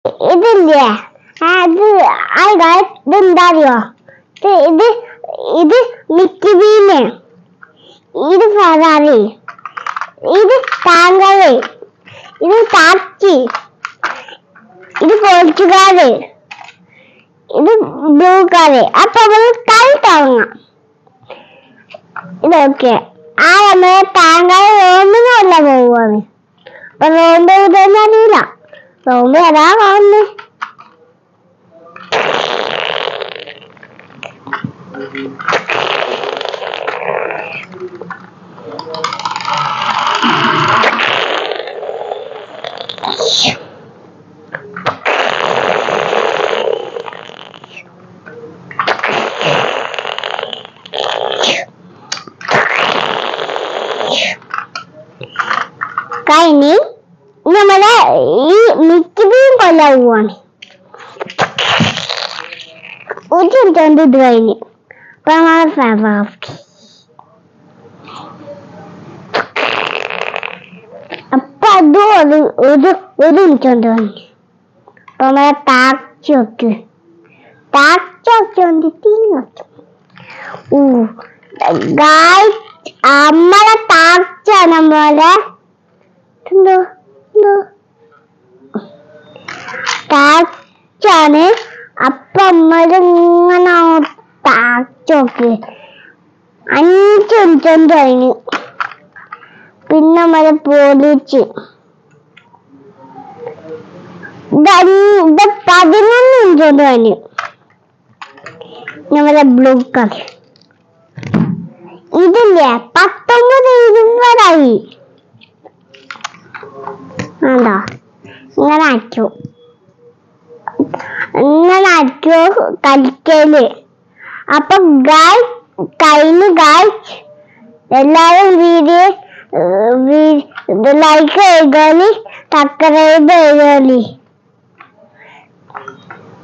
ഇതില്ലേ അത് ഇതെന്താ അറിയോ? ഇത് ഇത് മിക്കി ബീന്, ഇത് ഫെറാറി, ഇത് ടാങ്കറ്, ഇത് ടാക്സി, ഇത് പോർച്ചുഗാല്, ഇത് ബ്ലൂ കാറ്. അപ്പൊ നമ്മള് കളി തുടങ്ങാം. ഇതൊക്കെ ആ നമ്മളെ ടാങ്കറ് റോമിനല്ല പോവാണ്. അപ്പൊ റോമ്പ് ഇതൊന്നും അറിയില്ല. റോമ്പ് ഏതാ കാണുന്നേ? കഴിഞ്ഞ് നമ്മളെ ഈ മിക്കിയും കൊല്ലാൻ പോവാണ്. ഒരു ഇത് കഴിഞ്ഞ് അപ്പൊ നമ്മളെ അപ്പൊ അതും ഒരു മിനിറ്റ് വന്നു. അപ്പൊ നമ്മളെ ടാക്സി വെക്ക് വന്നിട്ട് നമ്മളെ ടാക്സിയാണ് നമ്മളെ ടാക്സിയാണ്. അപ്പൊ നമ്മളിങ്ങനെ ടാക്സി നോക്ക് 5 മിനിറ്റ് കഴിഞ്ഞു. പിന്നെ നമ്മളെ പോലീസ് ഇത് 11 മിനിറ്റ് കഴിഞ്ഞു. നമ്മളെ ബ്ലൂ കളർ ഇതില്ലേ 19:20 ആണ്ടോ? ഇങ്ങനെ അയക്കോ കളിക്കല്. അപ്പൊ ഗായ്സ് എല്ലാരും വീഡിയോ ലൈക്ക് ചെയ്തോളി, സബ്സ്ക്രൈബ് ചെയ്തോളി.